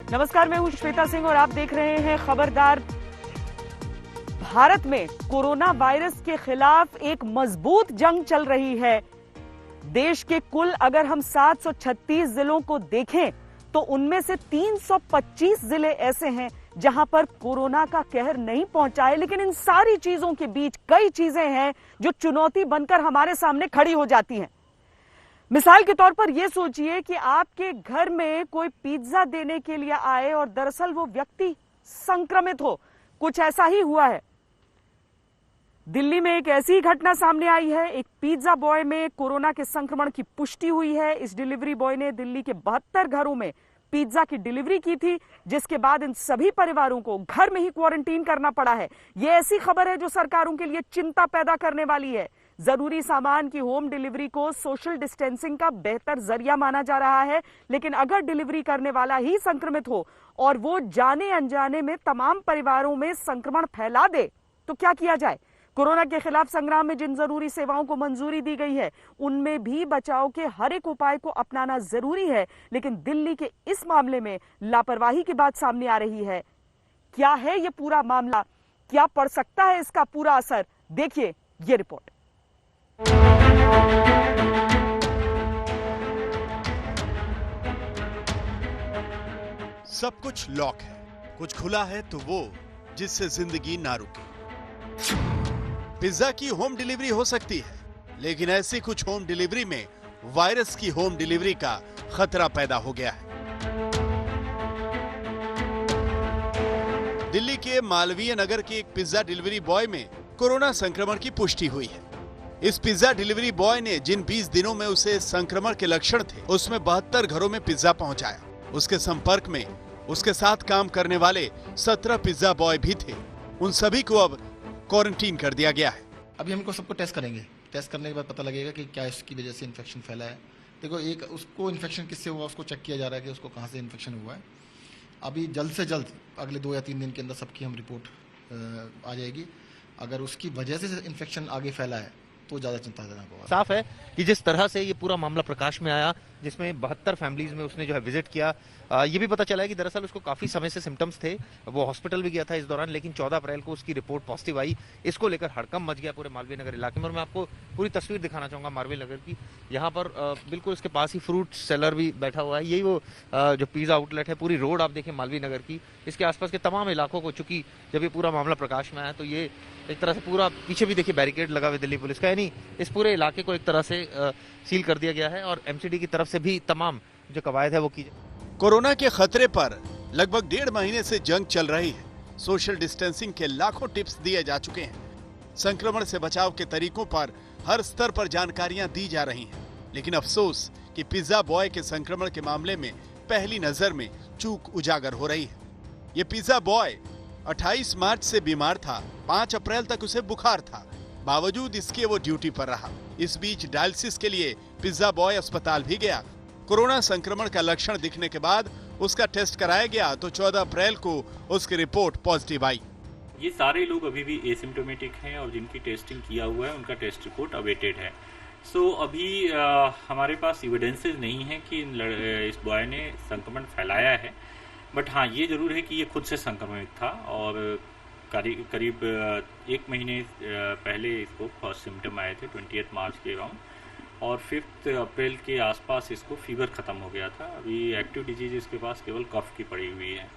नमस्कार, मैं हूं श्वेता सिंह और आप देख रहे हैं खबरदार। भारत में कोरोना वायरस के खिलाफ एक मजबूत जंग चल रही है। देश के कुल अगर हम 736 जिलों को देखें तो उनमें से 325 जिले ऐसे हैं जहां पर कोरोना का कहर नहीं पहुंचा है। लेकिन इन सारी चीजों के बीच कई चीजें हैं जो चुनौती बनकर हमारे सामने खड़ी हो जाती हैं। मिसाल के तौर पर यह सोचिए कि आपके घर में कोई पिज्जा देने के लिए आए और दरअसल वो व्यक्ति संक्रमित हो। कुछ ऐसा ही हुआ है। दिल्ली में एक ऐसी ही घटना सामने आई है। एक पिज्जा बॉय में कोरोना के संक्रमण की पुष्टि हुई है। इस डिलीवरी बॉय ने दिल्ली के 72 घरों में पिज्जा की डिलीवरी की थी, जिसके बाद इन सभी परिवारों को घर में ही क्वारंटीन करना पड़ा है। यह ऐसी खबर है जो सरकारों के लिए चिंता पैदा करने वाली है। जरूरी सामान की होम डिलीवरी को सोशल डिस्टेंसिंग का बेहतर जरिया माना जा रहा है, लेकिन अगर डिलीवरी करने वाला ही संक्रमित हो और वो जाने अनजाने में तमाम परिवारों में संक्रमण फैला दे तो क्या किया जाए? कोरोना के खिलाफ संग्राम में जिन जरूरी सेवाओं को मंजूरी दी गई है उनमें भी बचाव के हर एक उपाय को अपनाना जरूरी है, लेकिन दिल्ली के इस मामले में लापरवाही की बात सामने आ रही है। क्या है ये पूरा मामला? क्या पड़ सकता है इसका पूरा असर? देखिए ये रिपोर्ट। सब कुछ लॉक है, कुछ खुला है तो वो जिससे जिंदगी ना रुके। पिज्जा की होम डिलीवरी हो सकती है, लेकिन ऐसी कुछ होम डिलीवरी में वायरस की होम डिलीवरी का खतरा पैदा हो गया है। दिल्ली के मालवीय नगर के एक पिज्जा डिलीवरी बॉय में कोरोना संक्रमण की पुष्टि हुई है। इस पिज्जा डिलीवरी बॉय ने जिन 20 दिनों में उसे संक्रमण के लक्षण थे, उसमें 72 घरों में पिज्जा पहुंचाया। उसके संपर्क में उसके साथ काम करने वाले 17 पिज्जा बॉय भी थे। उन सभी को अब क्वारंटीन कर दिया गया है। अभी हमको सबको टेस्ट करेंगे। टेस्ट करने के बाद पता लगेगा कि क्या इसकी वजह से इन्फेक्शन फैला है। देखो, एक उसको इन्फेक्शन किससे हुआ उसको चेक किया जा रहा है कि उसको कहाँ से इन्फेक्शन हुआ है। अभी जल्द से जल्द अगले 2 या 3 दिन के अंदर सबकी हम रिपोर्ट आ जाएगी। अगर उसकी वजह से इन्फेक्शन आगे फैला है तो ज़्यादा चिंताजनक होगा। साफ है कि जिस तरह से ये पूरा मामला प्रकाश में आया, जिसमें 72 फैमिलीज में उसने जो है विजिट किया, ये भी पता चला है कि दरअसल उसको काफी समय से सिम्टम्स थे। वो हॉस्पिटल भी गया था इस दौरान, लेकिन 14 अप्रैल को उसकी रिपोर्ट पॉजिटिव आई। इसको लेकर हड़कंप मच गया पूरे मालवीय नगर इलाके में। और मैं आपको पूरी तस्वीर दिखाना चाहूंगा मालवीय नगर की। यहाँ पर बिल्कुल इसके पास ही फ्रूट सेलर भी बैठा हुआ है। यही वो जो पिज्जा आउटलेट है। पूरी रोड आप देखें मालवीय नगर की, इसके आसपास के तमाम इलाकों को, चूंकि जब ये पूरा मामला प्रकाश में आया तो ये एक तरह से पूरा पीछे भी देखिए बैरिकेड लगा हुआ दिल्ली पुलिस का, यानी इस पूरे इलाके को एक तरह से सील कर दिया गया है। और एमसीडी की तरफ से भी तमाम जो कवायद है वो की जाए। कोरोना के खतरे पर लगभग 1.5 महीने से जंग चल रही है। सोशल डिस्टेंसिंग के लाखों टिप्स दिए जा चुके हैं। संक्रमण से बचाव के तरीकों पर हर स्तर पर जानकारियां दी जा रही हैं। लेकिन अफसोस कि पिज्जा बॉय के संक्रमण के मामले में पहली नजर में चूक उजागर हो रही है। ये पिज्जा बॉय 28 मार्च से बीमार था। 5 अप्रैल तक उसे बुखार था, बावजूद इसके वो ड्यूटी पर रहा। इस बीच डायलिसिस के लिए पिज्जा बॉय अस्पताल भी गया। कोरोना संक्रमण का लक्षण दिखने के बाद उसका टेस्ट कराया गया तो 14 अप्रैल को उसकी रिपोर्ट पॉजिटिव आई। ये सारे लोग अभी भी एसिम्प्टोमेटिक हैं और जिनकी टेस्टिंग किया हुआ है उनका टेस्ट रिपोर्ट अवेटेड है। सो अभी हमारे पास एविडेंसेस नहीं है कि इस बॉय ने संक्रमण फैलाया है, बट हाँ ये जरूर है कि ये खुद से संक्रमित था और करीब 1 महीने पहले इसको फर्स्ट सिम्टम आए थे 20 मार्च के अराउंड, और 5 अप्रैल के आसपास इसको फीवर ख़त्म हो गया था। अभी एक्टिव डिजीज इसके पास केवल कफ की पड़ी हुई है।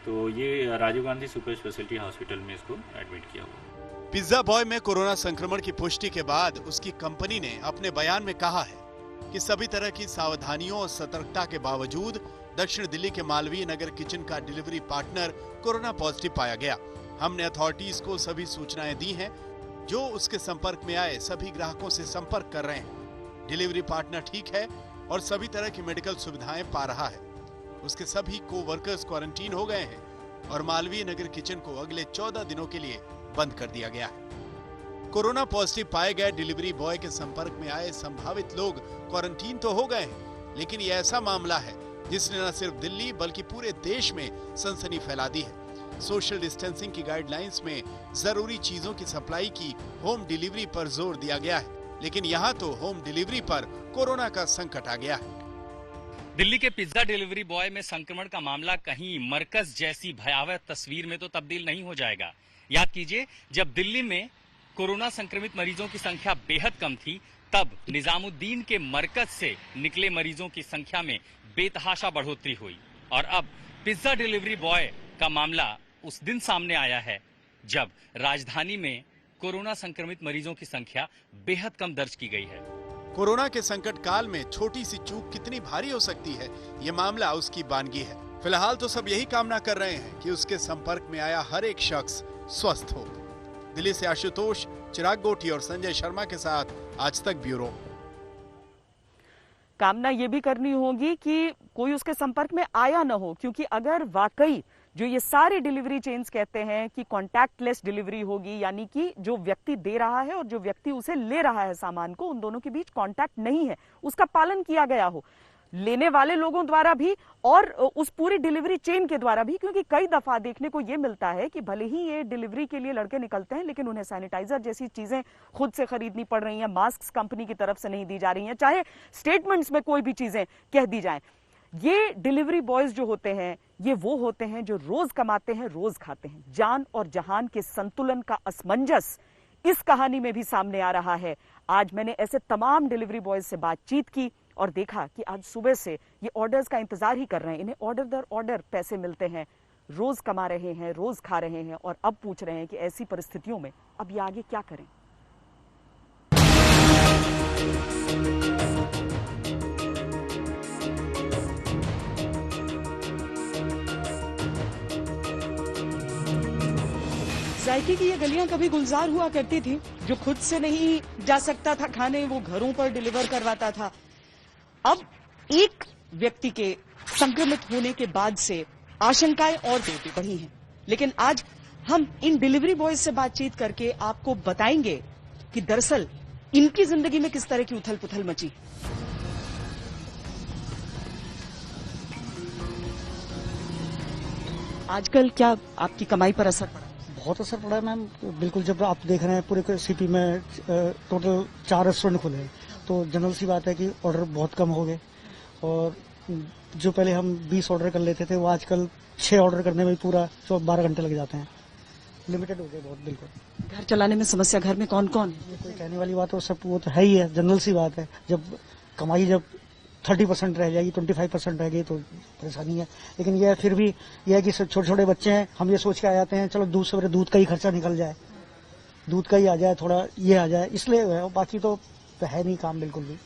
तो ये Rajiv Gandhi super speciality hospital में इसको एडमिट किया हुआ। पिज्जा बॉय में कोरोना संक्रमण की पुष्टि के बाद उसकी कंपनी ने अपने बयान में कहा है कि सभी तरह की सावधानियों और सतर्कता के बावजूद दक्षिण दिल्ली के मालवीय नगर किचन का डिलीवरी पार्टनर कोरोना पॉजिटिव पाया गया। हमने अथॉरिटीज को सभी सूचनाएं दी हैं। जो उसके संपर्क में आए सभी ग्राहकों से संपर्क कर रहे हैं। डिलीवरी पार्टनर ठीक है और सभी तरह की मेडिकल सुविधाएं पा रहा है। उसके सभी को-वर्कर्स क्वारंटीन हो गए हैं और मालवीय नगर किचन को अगले 14 दिनों के लिए बंद कर दिया गया है। कोरोना पॉजिटिव पाए गए डिलीवरी बॉय के संपर्क में आए संभावित लोग क्वारंटीन तो हो गए हैं, लेकिन यह ऐसा मामला है जिसने न सिर्फ दिल्ली बल्कि पूरे देश में सनसनी फैला दी है। सोशल डिस्टेंसिंग की गाइडलाइंस में जरूरी चीजों की सप्लाई की होम डिलीवरी पर जोर दिया गया है, लेकिन यहाँ तो होम डिलीवरी पर कोरोना का संकट आ गया है। दिल्ली के पिज्जा डिलीवरी बॉय में संक्रमण का मामला कहीं मरकज जैसी भयावह तस्वीर में तो तब्दील नहीं हो जाएगा। याद कीजिए, जब दिल्ली में कोरोना संक्रमित मरीजों की संख्या बेहद कम थी, तब निजामुद्दीन के मरकज से निकले मरीजों की संख्या में बेतहाशा बढ़ोतरी हुई और अब पिज्जा डिलीवरी बॉय का मामला उस दिन सामने आया है जब राजधानी में कोरोना संक्रमित मरीजों की संख्या बेहद कम दर्ज की गई है। कोरोना के संकट काल में छोटी सी चूक कितनी भारी हो सकती है, ये मामला उसकी बानगी है। फिलहाल तो सब यही कामना कर रहे हैं कि उसके संपर्क में आया हर एक शख्स स्वस्थ हो। दिल्ली से आशुतोष, चिराग गोटी और संजय शर्मा के साथ आज तक ब्यूरो। कामना ये भी करनी होगी कि कोई उसके संपर्क में आया न हो, क्योंकि अगर वाकई जो ये सारे डिलीवरी चेन्स कहते हैं कि कॉन्टैक्टलेस डिलीवरी होगी, यानी कि जो व्यक्ति दे रहा है और जो व्यक्ति उसे ले रहा है सामान को, उन दोनों के बीच कॉन्टैक्ट नहीं है, उसका पालन किया गया हो लेने वाले लोगों द्वारा भी और उस पूरी डिलीवरी चेन के द्वारा भी। क्योंकि कई दफा देखने को ये मिलता है कि भले ही ये डिलीवरी के लिए लड़के निकलते हैं, लेकिन उन्हें सैनिटाइजर जैसी चीजें खुद से खरीदनी पड़ रही हैं, मास्क कंपनी की तरफ से नहीं दी जा रही हैं, चाहे स्टेटमेंट्स में कोई भी चीजें कह दी जाएं। ये डिलीवरी बॉयज जो होते हैं, ये वो होते हैं जो रोज कमाते हैं, रोज खाते हैं। जान और जहान के संतुलन का असमंजस इस कहानी में भी सामने आ रहा है। आज मैंने ऐसे तमाम डिलीवरी बॉयज से बातचीत की और देखा कि आज सुबह से ये ऑर्डर्स का इंतजार ही कर रहे हैं। इन्हें ऑर्डर दर ऑर्डर पैसे मिलते हैं, रोज कमा रहे हैं, रोज खा रहे हैं और अब पूछ रहे हैं कि ऐसी परिस्थितियों में अब ये आगे क्या करें। जायके की ये गलियां कभी गुलजार हुआ करती थी। जो खुद से नहीं जा सकता था खाने, वो घरों पर डिलीवर करवाता था। अब एक व्यक्ति के संक्रमित होने के बाद से आशंकाएं और भी बढ़ी हैं। लेकिन आज हम इन डिलीवरी बॉयज से बातचीत करके आपको बताएंगे कि दरअसल इनकी जिंदगी में किस तरह की उथल पुथल मची। आजकल क्या आपकी कमाई पर असर पड़ा? बहुत असर पड़ा है मैम, बिल्कुल। जब आप देख रहे हैं पूरे सिटी में टोटल 4 रेस्टोरेंट खुले हैं, तो जनरल सी बात है कि ऑर्डर बहुत कम हो गए। और जो पहले हम 20 ऑर्डर कर लेते थे, वो आजकल 6 ऑर्डर करने में पूरा 12 घंटे लग जाते हैं। लिमिटेड हो गए बहुत, बिल्कुल। घर चलाने में समस्या घर में कौन कौन? ये कोई कहने वाली बात हो, सब वो तो है ही है, जनरल सी बात है। जब कमाई जब 30% रह जाएगी, 25% रह गई तो परेशानी है। लेकिन यह फिर भी यह है कि छोटे छोटे बच्चे हैं, हम ये सोच के आ जाते हैं चलो दूध का ही खर्चा निकल जाए, दूध का ही आ जाए, थोड़ा ये आ जाए, इसलिए। बाकी तो है नहीं काम बिल्कुल भी।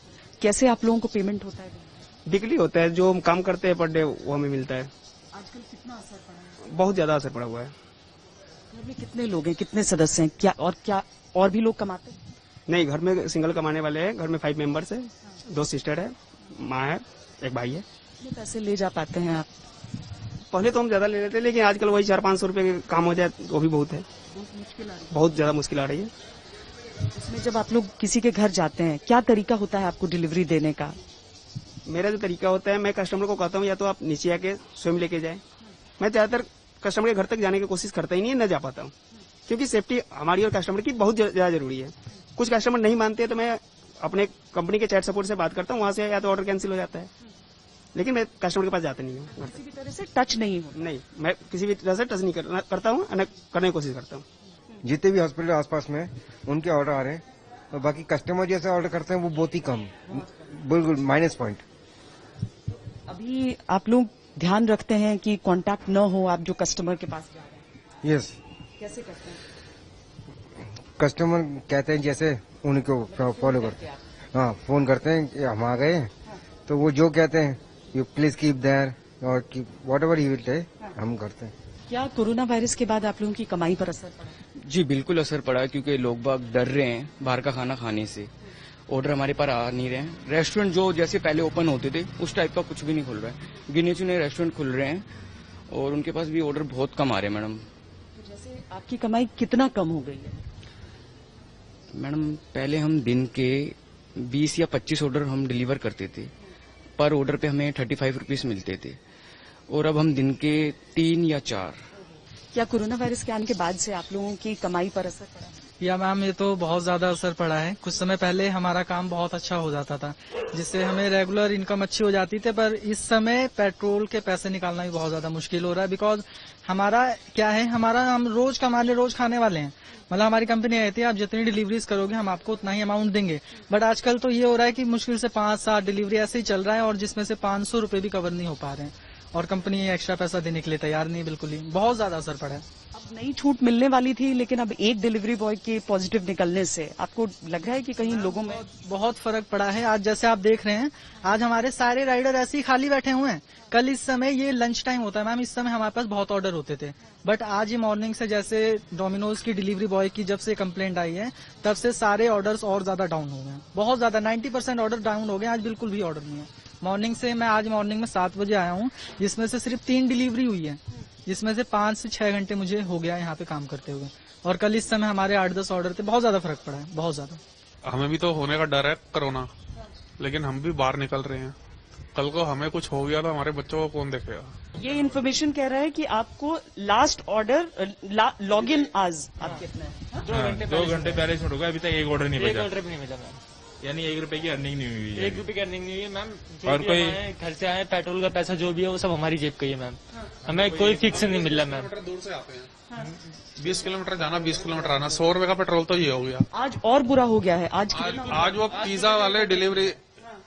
कैसे आप लोगों को पेमेंट होता है? वीकली होता है, जो हम काम करते हैं पर डे वो हमें मिलता है। आजकल कितना असर पड़ा है? बहुत ज्यादा असर पड़ा हुआ है। घर में कितने लोग हैं, कितने सदस्य हैं? क्या और भी लोग कमाते हैं? नहीं, घर में सिंगल कमाने वाले हैं। घर में 5 मेंबर्स है, 2 सिस्टर है, माँ है, एक भाई है। कितने पैसे ले जा पाते हैं आप? पहले तो हम ज्यादा ले लेते, लेकिन आजकल वही 400-500 रुपए काम हो जाए वो भी बहुत है। बहुत ज्यादा मुश्किल आ रही है। इसमें जब आप लोग किसी के घर जाते हैं, क्या तरीका होता है आपको डिलीवरी देने का? मेरा जो तरीका होता है, मैं कस्टमर को कहता हूँ या तो आप नीचे आके स्वयं लेके जाए। मैं ज्यादातर कस्टमर के घर तक जाने की कोशिश करता ही नहीं है, न जा पाता हूँ, क्योंकि सेफ्टी हमारी और कस्टमर की बहुत ज्यादा जरूरी है। कुछ कस्टमर नहीं मानते तो मैं अपने कंपनी के चैट सपोर्ट से बात करता हूँ, वहां से या तो ऑर्डर कैंसिल हो जाता है। लेकिन मैं कस्टमर के पास जाता नहीं हूँ, किसी भी तरह से टच नहीं हो। नहीं, मैं किसी भी तरह से टच नहीं करता हूँ, करने की कोशिश करता हूँ। जितने भी हॉस्पिटल आसपास में उनके ऑर्डर आ रहे हैं, और बाकी कस्टमर जैसे ऑर्डर करते हैं वो बहुत ही कम, बिल्कुल माइनस पॉइंट। अभी आप लोग ध्यान रखते हैं कि कांटेक्ट न हो आप जो कस्टमर के पास जा रहे हैं? यस। कैसे करते हैं? कस्टमर कहते हैं जैसे उनको फॉलो करते हैं। हाँ, फोन करते हैं कि हम आ गए, तो वो जो कहते हैं यू प्लीज कीप देयर और whatever he will tell, हम करते हैं। क्या कोरोना वायरस के बाद आप लोगों की कमाई पर असर पड़ा? जी बिल्कुल असर पड़ा है, क्योंकि लोग बाग डर रहे हैं बाहर का खाना खाने से। ऑर्डर हमारे पास आ नहीं रहे हैं। रेस्टोरेंट जो जैसे पहले ओपन होते थे उस टाइप का कुछ भी नहीं खुल रहा है। गिने चुने रेस्टोरेंट खुल रहे हैं और उनके पास भी ऑर्डर बहुत कम आ रहे हैं। मैडम, तो जैसे आपकी कमाई कितना कम हो गई है? मैडम, पहले हम दिन के 20 या 25 ऑर्डर हम डिलीवर करते थे। पर ऑर्डर पे हमें 35 रुपीज मिलते थे, और अब हम दिन के 3 या 4। क्या कोरोना वायरस के आने के बाद से आप लोगों की कमाई पर असर पड़ा? या मैम ये तो बहुत ज्यादा असर पड़ा है। कुछ समय पहले हमारा काम बहुत अच्छा हो जाता था, जिससे हमें रेगुलर इनकम अच्छी हो जाती थी, पर इस समय पेट्रोल के पैसे निकालना भी बहुत ज्यादा मुश्किल हो रहा है। बिकॉज हमारा क्या है, हम रोज कमाने रोज खाने वाले हैं। मतलब हमारी कंपनी कहती है आप जितनी डिलीवरीज करोगे हम आपको उतना ही अमाउंट देंगे, बट आजकल तो ये हो रहा है कि मुश्किल से 5-7 डिलीवरी ऐसे ही चल रहा है, और जिसमें से 500 रुपए भी कवर नहीं हो पा रहे हैं, और कंपनी एक्स्ट्रा पैसा देने के लिए तैयार नहीं, बिल्कुल ही बहुत ज्यादा असर पड़ा है। अब नई छूट मिलने वाली थी, लेकिन अब एक डिलीवरी बॉय के पॉजिटिव निकलने से आपको लग रहा है कि कहीं लोगों में बहुत फर्क पड़ा है। आज जैसे आप देख रहे हैं, आज हमारे सारे राइडर ऐसे ही खाली बैठे हुए हैं। कल इस समय ये लंच टाइम होता है मैम, इस समय हमारे पास बहुत ऑर्डर होते थे, बट आज ये मॉर्निंग से जैसे डोमिनोज की डिलीवरी बॉय की जब से कंप्लेंट आई है, तब से सारे ऑर्डर्स और ज्यादा डाउन हो गए हैं। बहुत ज्यादा 90% ऑर्डर डाउन हो गए। आज बिल्कुल भी ऑर्डर नहीं है। मॉर्निंग से मैं आज मॉर्निंग में 7 बजे आया हूँ, जिसमें से सिर्फ 3 डिलीवरी हुई है, जिसमें से 5 से 6 घंटे मुझे हो गया यहाँ पे काम करते हुए, और कल इस समय हमारे 8-10 ऑर्डर थे। बहुत ज्यादा फर्क पड़ा है, बहुत ज्यादा। हमें भी तो होने का डर है कोरोना, लेकिन हम भी बाहर निकल रहे हैं। कल को हमें कुछ हो गया तो हमारे बच्चों को कौन देखेगा? ये इन्फॉर्मेशन कह रहा है कि आपको लास्ट ऑर्डर लॉग इन आज आप कितना है? 2 घंटे पहले शुरू हुआ, अभी तक एक ऑर्डर नहीं बचा। एक ऑर्डर भी नहीं मिला मैम, यानी 1 रुपए की अर्निंग नहीं हुई है। 1 रुपए की अर्निंग नहीं हुई है मैम। और कोई खर्चे आए, पेट्रोल का पैसा जो भी है वो सब हमारी जेब का ही है मैम। हमें कोई फिक्स नहीं मिल रहा मैम। दूर से आते हैं, 20 किलोमीटर जाना, 20 किलोमीटर आना, 100 रुपए का पेट्रोल तो ये हो गया। आज और बुरा हो गया है। आज वो पिज्जा वाले डिलीवरी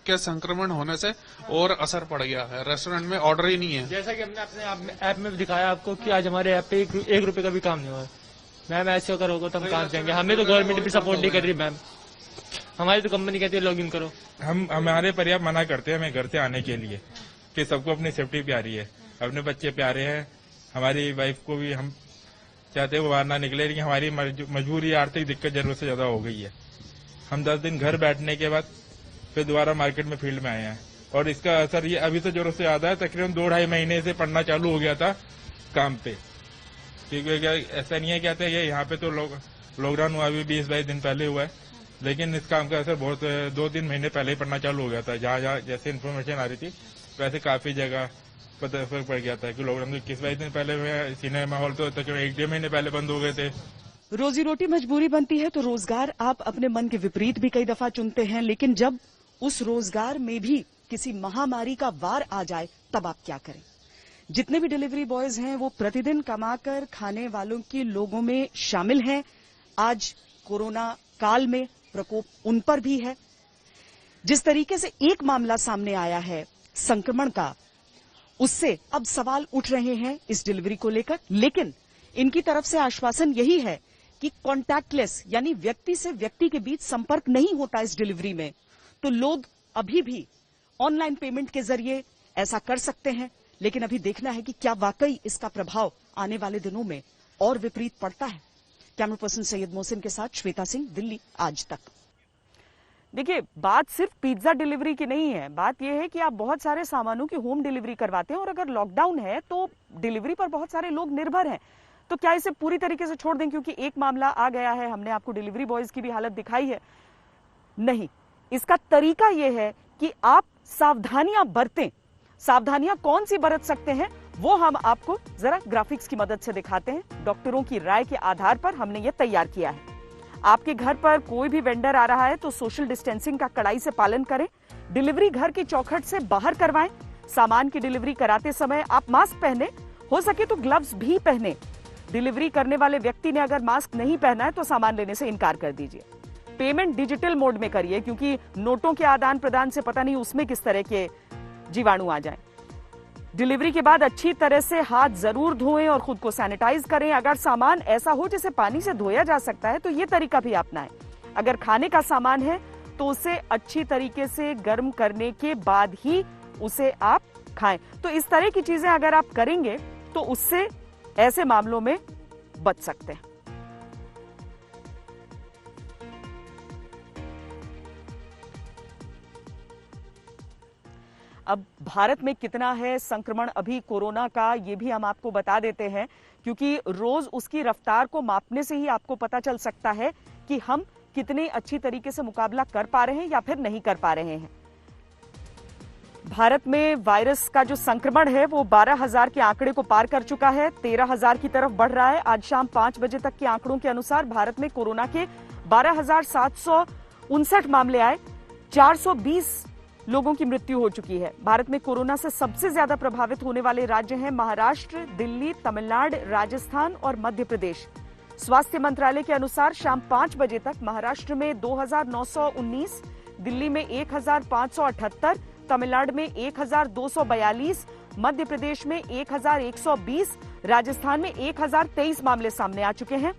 के संक्रमण होने से और असर पड़ गया है। रेस्टोरेंट में ऑर्डर ही नहीं है। जैसा कि हमने अपने ऐप में दिखाया आपको कि आज हमारे ऐप पे 1 रुपए का भी काम नहीं हुआ मैम। ऐसे अगर होगा तो हम कहाँ जाएंगे? हमें तो गवर्नमेंट भी सपोर्ट नहीं कर रही मैम। हमारी तो कंपनी कहती है लॉग इन करो। हमारे परिवार मना करते हैं हमें घर से आने के लिए, कि सबको अपनी सेफ्टी प्यारी है, अपने बच्चे प्यारे हैं। हमारी वाइफ को भी हम चाहते हैं वो बाहर ना निकले, लेकिन हमारी मजबूरी, आर्थिक दिक्कत जरूरत से ज्यादा हो गई है। हम 10 दिन घर बैठने के बाद फिर दोबारा मार्केट में फील्ड में आए हैं, और इसका असर ये अभी तो जरूरत से ज्यादा है। तकरीबन 2-2.5 महीने से पढ़ना चालू हो गया था काम पे, क्योंकि ऐसा नहीं है कहते हैं यहाँ पे तो लॉकडाउन हुआ अभी 20-22 दिन पहले हुआ है, लेकिन इस काम का असर बहुत 2-3 महीने पहले ही पढ़ना चालू हो गया था। जहाँ जहाँ जैसे इन्फॉर्मेशन आ रही थी वैसे काफी जगह पता फर्क पड़ गया था कि लॉकडाउन के 21-22 दिन पहले सिनेमा हॉल तो तकरीबन 1-1.5 महीने पहले बंद हो गए थे। रोजी रोटी मजबूरी बनती है तो रोजगार आप अपने मन के विपरीत भी कई दफा चुनते हैं, लेकिन जब उस रोजगार में भी किसी महामारी का वार आ जाए तब आप क्या करें? जितने भी डिलीवरी बॉयज हैं वो प्रतिदिन कमाकर खाने वालों के लोगों में शामिल हैं। आज कोरोना काल में प्रकोप उन पर भी है। जिस तरीके से एक मामला सामने आया है संक्रमण का, उससे अब सवाल उठ रहे हैं इस डिलीवरी को लेकर, लेकिन इनकी तरफ से आश्वासन यही है कि कॉन्टैक्टलेस यानी व्यक्ति से व्यक्ति के बीच संपर्क नहीं होता इस डिलीवरी में, तो लोग अभी भी ऑनलाइन पेमेंट के जरिए ऐसा कर सकते हैं। लेकिन अभी देखना है कि क्या वाकई इसका प्रभाव आने वाले दिनों में और विपरीत पड़ता है। कैमरा पर्सन सैयद मोहसिन के साथ श्वेता सिंह, दिल्ली आज तक। देखिए, बात सिर्फ पिज्जा डिलीवरी की नहीं है, बात यह है कि आप बहुत सारे सामानों की होम डिलीवरी करवाते हैं, और अगर लॉकडाउन है तो डिलीवरी पर बहुत सारे लोग निर्भर हैं। तो क्या इसे पूरी तरीके से छोड़ दें क्योंकि एक मामला आ गया है? हमने आपको डिलीवरी बॉयज की भी हालत दिखाई है। नहीं, इसका तरीका यह है कि आप सावधानियां बरतें। सावधानियां कौन सी बरत सकते हैं वो हम आपको जरा ग्राफिक्स की मदद से दिखाते हैं। डॉक्टरों की राय के आधार पर हमने ये तैयार किया है। आपके घर पर कोई भी वेंडर आ रहा है तो सोशल डिस्टेंसिंग का कड़ाई से पालन करें। डिलीवरी घर की चौखट से बाहर करवाएं। सामान की डिलीवरी कराते समय आप मास्क पहने, हो सके तो ग्लव्स भी पहने। डिलीवरी करने वाले व्यक्ति ने अगर मास्क नहीं पहना है तो सामान लेने से इनकार कर दीजिए। पेमेंट डिजिटल मोड में करिए क्योंकि नोटों के आदान प्रदान से पता नहीं उसमें किस तरह के जीवाणु आ जाएं। डिलीवरी के बाद अच्छी तरह से हाथ जरूर धोएं और खुद को सैनिटाइज करें। अगर सामान ऐसा हो जिसे पानी से धोया जा सकता है तो ये तरीका भी अपनाएं। अगर खाने का सामान है तो उसे अच्छी तरीके से गर्म करने के बाद ही उसे आप खाएं। तो इस तरह की चीजें अगर आप करेंगे तो उससे ऐसे मामलों में बच सकते हैं। अब भारत में कितना है संक्रमण अभी कोरोना का, ये भी हम आपको बता देते हैं क्योंकि रोज उसकी रफ्तार को मापने से ही आपको पता चल सकता है कि हम कितने अच्छी तरीके से मुकाबला कर पा रहे हैं या फिर नहीं कर पा रहे हैं। भारत में वायरस का जो संक्रमण है वो 12,000 के आंकड़े को पार कर चुका है, 13,000 की तरफ बढ़ रहा है। आज शाम 5 बजे तक के आंकड़ों के अनुसार भारत में कोरोना के 12,759 मामले आए, 420 लोगों की मृत्यु हो चुकी है। भारत में कोरोना से सबसे ज्यादा प्रभावित होने वाले राज्य हैं महाराष्ट्र, दिल्ली, तमिलनाडु, राजस्थान और मध्य प्रदेश। स्वास्थ्य मंत्रालय के अनुसार शाम 5 बजे तक महाराष्ट्र में 2,919, दिल्ली में 1,578, तमिलनाडु में 1,242, मध्य प्रदेश में 1,120, राजस्थान में 1,023 मामले सामने आ चुके हैं।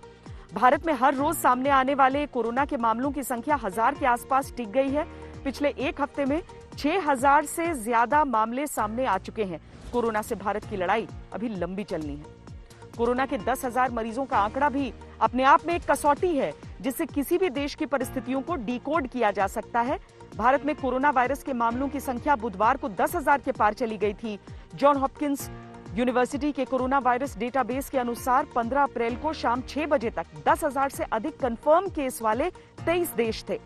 भारत में हर रोज सामने आने वाले कोरोना के मामलों की संख्या 1,000 के आसपास टिक गई है। पिछले एक हफ्ते में 6,000 से ज्यादा मामले सामने आ चुके हैं। कोरोना से भारत की लड़ाई अभी लंबी चलनी है। कोरोना के 10,000 मरीजों का आंकड़ा भी अपने आप में एक कसौटी है, जिससे किसी भी देश की परिस्थितियों को डिकोड किया जा सकता है। भारत में कोरोना वायरस के मामलों की संख्या बुधवार को 10,000 के पार चली गई थी। जॉन हॉपकिंस यूनिवर्सिटी के कोरोना वायरस डेटाबेस के अनुसार 15 अप्रैल को शाम 6 बजे तक 10,000 से अधिक कंफर्म केस वाले 23 देश थे।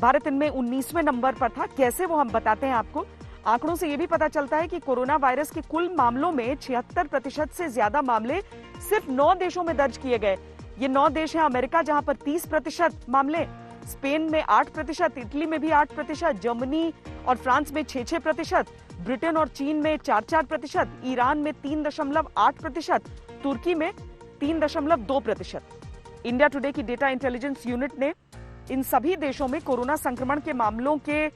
भारत इनमें 19वें नंबर पर था। कैसे, वो हम बताते हैं आपको। आंकड़ों से यह भी पता चलता है कि कोरोना वायरस के कुल मामलों में 76% से ज्यादा मामले सिर्फ 9 देशों में दर्ज किए गए। ये 9 देश हैं अमेरिका, जहां पर 30% मामले, स्पेन में 8%, इटली में भी 8%, जर्मनी और फ्रांस में 6%, ब्रिटेन और चीन में 4%, ईरान में 3.8%, तुर्की में 3.2%। इंडिया टुडे की डेटा इंटेलिजेंस यूनिट ने इन सभी देशों में कोरोना संक्रमण के मामलों के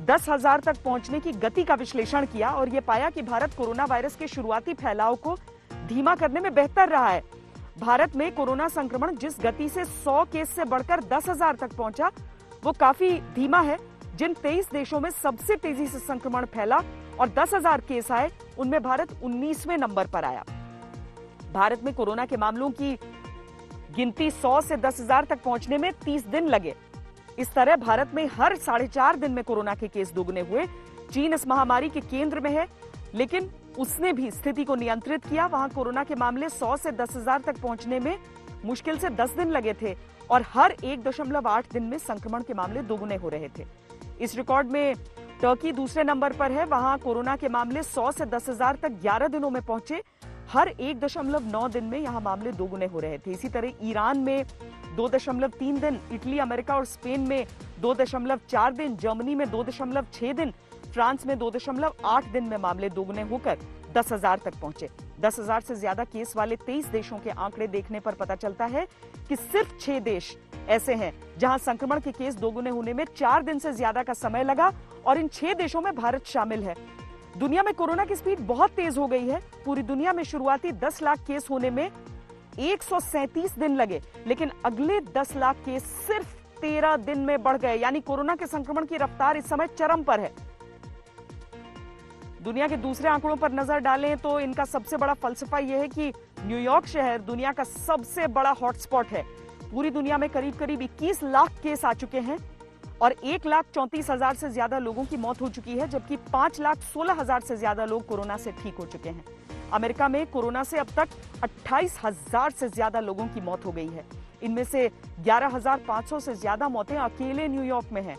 10,000 तक पहुंचने की गति का विश्लेषण किया और यह पाया कि भारत कोरोना वायरस के शुरुआती फैलाव को धीमा करने में बेहतर रहा है। भारत में कोरोना संक्रमण जिस गति से 100 केस से बढ़कर 10,000 तक पहुंचा, वो काफी धीमा है। जिन 23 देशों में सबसे तेजी से संक्रमण फैला और 10,000 केस आए, उनमें भारत 19वें नंबर पर आया। भारत में कोरोना के मामलों की गिनती 100 से 10,000 तक पहुंचने में 30 दिन लगे। इस तरह भारत में हर 4.5 दिन में कोरोना के केस दोगुने हुए। चीन इस महामारी के केंद्र में है, लेकिन उसने भी स्थिति को नियंत्रित किया। वहां कोरोना के मामले 100 से 10,000 तक पहुंचने में मुश्किल से 10 दिन लगे थे और हर 1.8 दिन में संक्रमण के मामले दोगुने हो रहे थे। इस रिकॉर्ड में टर्की दूसरे नंबर पर है। वहां कोरोना के मामले 100 से 10,000 तक 11 दिनों में पहुंचे। हर 1.9 दिन में यहां मामले दोगुने हो रहे थे। इसी तरह ईरान में 2.3 दिन, इटली, अमेरिका और स्पेन में 2.4 दिन, जर्मनी में 2.6 दिन, फ्रांस में 2.8 दिन में मामले दोगुने होकर 10,000 तक पहुंचे। 10,000 से ज्यादा केस वाले 23 देशों के आंकड़े देखने पर पता चलता है कि सिर्फ 6 देश ऐसे हैं जहां संक्रमण के केस दोगुने होने में 4 दिन से ज्यादा का समय लगा और इन 6 देशों में भारत शामिल है। दुनिया में कोरोना की स्पीड बहुत तेज हो गई है। पूरी दुनिया में शुरुआती 10 लाख केस होने में 137 दिन लगे, लेकिन अगले 10 लाख केस सिर्फ 13 दिन में बढ़ गए। यानी कोरोना के संक्रमण की रफ्तार इस समय चरम पर है। दुनिया के दूसरे आंकड़ों पर नजर डालें तो इनका सबसे बड़ा फलसफा यह है कि न्यूयॉर्क शहर दुनिया का सबसे बड़ा हॉटस्पॉट है। पूरी दुनिया में करीब 21 लाख केस आ चुके हैं और 1,34,000 से ज्यादा लोगों की मौत हो चुकी है, जबकि 5,16,000 से ज्यादा लोग कोरोना से ठीक हो चुके हैं। अमेरिका में कोरोना से अब तक 28,000 से ज्यादा लोगों की मौत हो गई है। इनमें से 11,500 से ज्यादा मौतें अकेले न्यूयॉर्क में हैं।